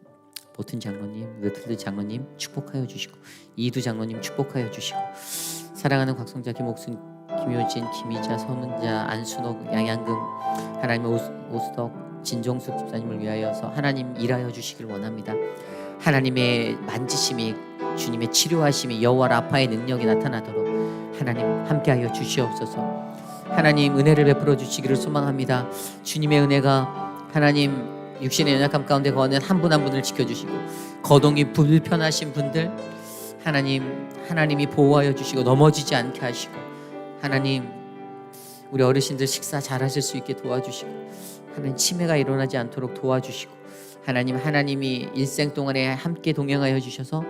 보튼 장로님, 느틀드 장로님 축복하여 주시고, 이두 장로님 축복하여 주시고, 사랑하는 곽성자, 김옥순, 김효진, 김희자, 서문자, 안순옥, 양양금, 하나님의 오수덕, 진종숙 집사님을 위하여서 하나님 일하여 주시길 원합니다. 하나님의 만지심이, 주님의 치료하심이, 여호와 라파의 능력이 나타나도록 하나님 함께하여 주시옵소서. 하나님 은혜를 베풀어 주시기를 소망합니다. 주님의 은혜가 하나님 육신의 연약함 가운데 거하는 한 분 한 분을 지켜주시고, 거동이 불편하신 분들 하나님이 보호하여 주시고 넘어지지 않게 하시고, 하나님 우리 어르신들 식사 잘하실 수 있게 도와주시고, 하나님 치매가 일어나지 않도록 도와주시고, 하나님이 일생 동안에 함께 동행하여 주셔서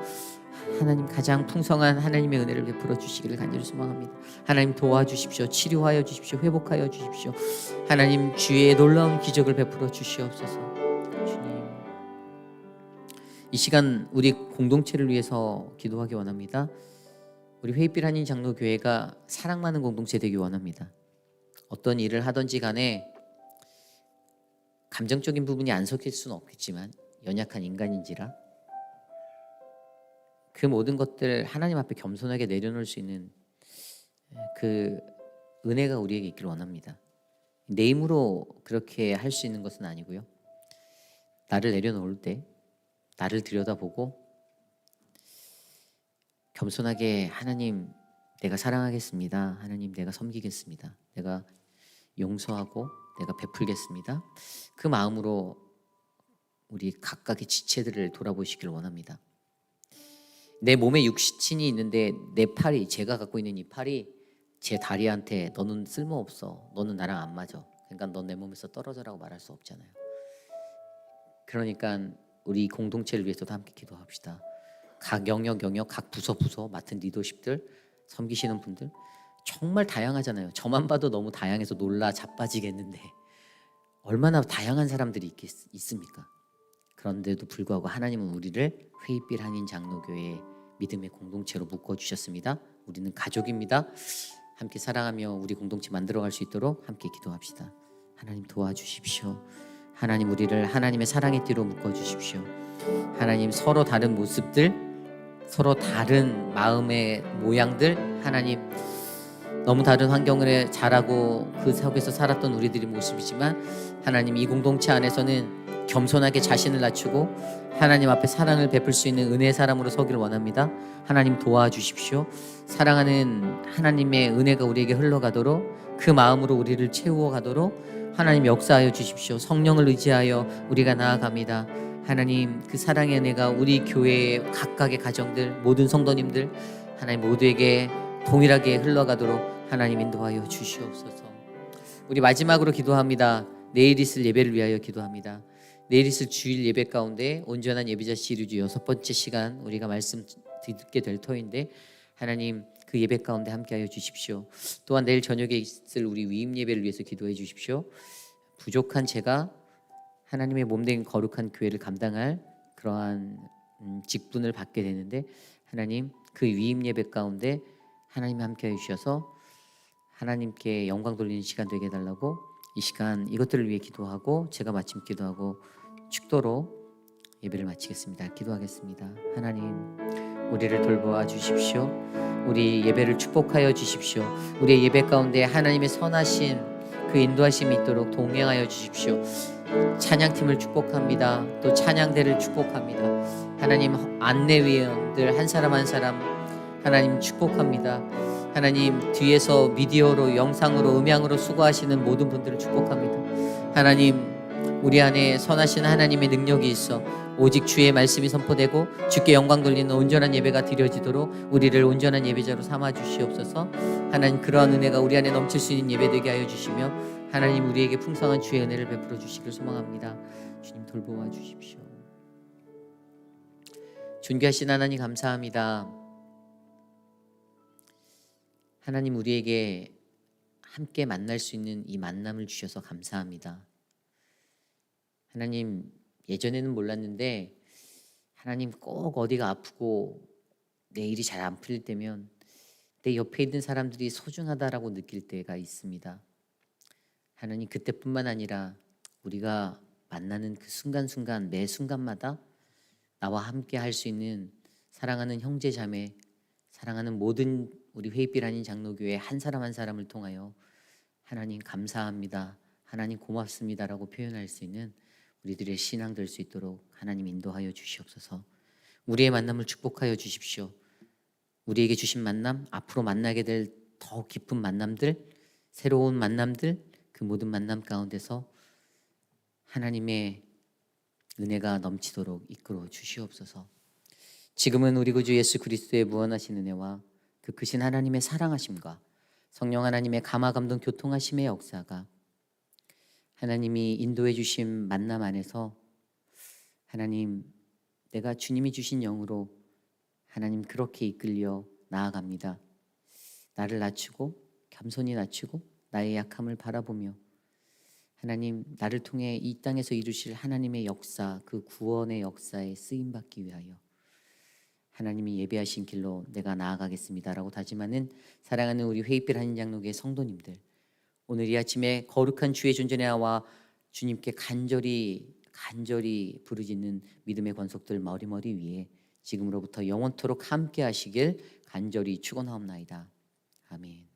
하나님 가장 풍성한 하나님의 은혜를 베풀어 주시기를 간절히 소망합니다. 하나님 도와주십시오. 치료하여 주십시오. 회복하여 주십시오. 하나님 주의 놀라운 기적을 베풀어 주시옵소서. 주님, 이 시간 우리 공동체를 위해서 기도하기 원합니다. 우리 회의빛 한인 장로교회가 사랑 많은 공동체 되기 원합니다. 어떤 일을 하든지 간에 감정적인 부분이 안 섞일 수는 없겠지만 연약한 인간인지라 그 모든 것들 하나님 앞에 겸손하게 내려놓을 수 있는 그 은혜가 우리에게 있기를 원합니다. 내 힘으로 그렇게 할 수 있는 것은 아니고요. 나를 내려놓을 때 나를 들여다보고 겸손하게 하나님 내가 사랑하겠습니다. 하나님 내가 섬기겠습니다. 내가 용서하고 내가 베풀겠습니다. 그 마음으로 우리 각각의 지체들을 돌아보시길 원합니다. 내 몸에 육신이 있는데 내 팔이, 제가 갖고 있는 이 팔이 제 다리한테 너는 쓸모없어, 너는 나랑 안 맞아, 그러니까 넌 내 몸에서 떨어져라고 말할 수 없잖아요. 그러니까 우리 공동체를 위해서도 함께 기도합시다. 각 영역, 각 부서 맡은 리더십들, 섬기시는 분들 정말 다양하잖아요. 저만 봐도 너무 다양해서 놀라 자빠지겠는데 얼마나 다양한 사람들이 있습니까? 그런데도 불구하고 하나님은 우리를 회의빛 한인 장로교회의 믿음의 공동체로 묶어주셨습니다. 우리는 가족입니다. 함께 사랑하며 우리 공동체 만들어갈 수 있도록 함께 기도합시다. 하나님 도와주십시오. 하나님 우리를 하나님의 사랑의 띠로 묶어주십시오. 하나님 서로 다른 모습들, 서로 다른 마음의 모양들, 하나님 너무 다른 환경을 자라고 그 속에서 살았던 우리들의 모습이지만 하나님 이 공동체 안에서는 겸손하게 자신을 낮추고 하나님 앞에 사랑을 베풀 수 있는 은혜의 사람으로 서기를 원합니다. 하나님 도와주십시오. 사랑하는 하나님의 은혜가 우리에게 흘러가도록 그 마음으로 우리를 채워가도록 하나님 역사하여 주십시오. 성령을 의지하여 우리가 나아갑니다. 하나님 그 사랑의 은혜가 우리 교회의 각각의 가정들, 모든 성도님들 하나님 모두에게 동일하게 흘러가도록 하나님 인도하여 주시옵소서. 우리 마지막으로 기도합니다. 내일 있을 예배를 위하여 기도합니다. 내일 있을 주일 예배 가운데 온전한 예배자 시리즈 6번째 시간 우리가 말씀 듣게 될 터인데 하나님 그 예배 가운데 함께하여 주십시오. 또한 내일 저녁에 있을 우리 위임 예배를 위해서 기도해 주십시오. 부족한 제가 하나님의 몸된 거룩한 교회를 감당할 그러한 직분을 받게 되는데 하나님 그 위임 예배 가운데 하나님 함께해 주셔서 하나님께 영광 돌리는 시간 되게 해달라고 이 시간 이것들을 위해 기도하고 제가 마침 기도하고 축도로 예배를 마치겠습니다. 기도하겠습니다. 하나님 우리를 돌보아 주십시오. 우리 예배를 축복하여 주십시오. 우리의 예배 가운데 하나님의 선하신 그 인도하심이 있도록 동행하여 주십시오. 찬양팀을 축복합니다. 또 찬양대를 축복합니다. 하나님 안내위원들 한 사람 한 사람 하나님 축복합니다. 하나님 뒤에서 미디어로 영상으로 음향으로 수고하시는 모든 분들을 축복합니다. 하나님 우리 안에 선하신 하나님의 능력이 있어 오직 주의 말씀이 선포되고 주께 영광 돌리는 온전한 예배가 드려지도록 우리를 온전한 예배자로 삼아 주시옵소서. 하나님, 그러한 은혜가 우리 안에 넘칠 수 있는 예배 되게 하여 주시며 하나님, 우리에게 풍성한 주의 은혜를 베풀어 주시길 소망합니다. 주님, 돌보아 주십시오. 존귀하신 하나님, 감사합니다. 하나님, 우리에게 함께 만날 수 있는 이 만남을 주셔서 감사합니다. 하나님, 예전에는 몰랐는데 하나님, 꼭 어디가 아프고 내 일이 잘 안 풀릴 때면 내 옆에 있는 사람들이 소중하다라고 느낄 때가 있습니다. 하나님, 그때뿐만 아니라 우리가 만나는 그 순간순간, 매 순간마다 나와 함께 할 수 있는 사랑하는 형제 자매, 사랑하는 모든 우리 회입길 한인 장로교회 한 사람 한 사람을 통하여 하나님 감사합니다, 하나님 고맙습니다라고 표현할 수 있는 우리들의 신앙 될 수 있도록 하나님 인도하여 주시옵소서. 우리의 만남을 축복하여 주십시오. 우리에게 주신 만남, 앞으로 만나게 될 더 깊은 만남들, 새로운 만남들, 그 모든 만남 가운데서 하나님의 은혜가 넘치도록 이끌어 주시옵소서. 지금은 우리 구주 예수 그리스도의 무한하신 은혜와 그 크신 하나님의 사랑하심과 성령 하나님의 감화 감동 교통하심의 역사가 하나님이 인도해 주신 만남 안에서 하나님, 내가 주님이 주신 영으로 하나님 그렇게 이끌려 나아갑니다. 나를 낮추고 겸손히 낮추고 나의 약함을 바라보며 하나님, 나를 통해 이 땅에서 이루실 하나님의 역사, 그 구원의 역사에 쓰임받기 위하여 하나님이 예배하신 길로 내가 나아가겠습니다라고 다짐하는 사랑하는 우리 회입별 한인 장로교회 성도님들, 오늘 이 아침에 거룩한 주의 존전에 나와 주님께 간절히 부르짖는 믿음의 권속들 머리 위에 지금으로부터 영원토록 함께 하시길 간절히 축원하옵나이다. 아멘.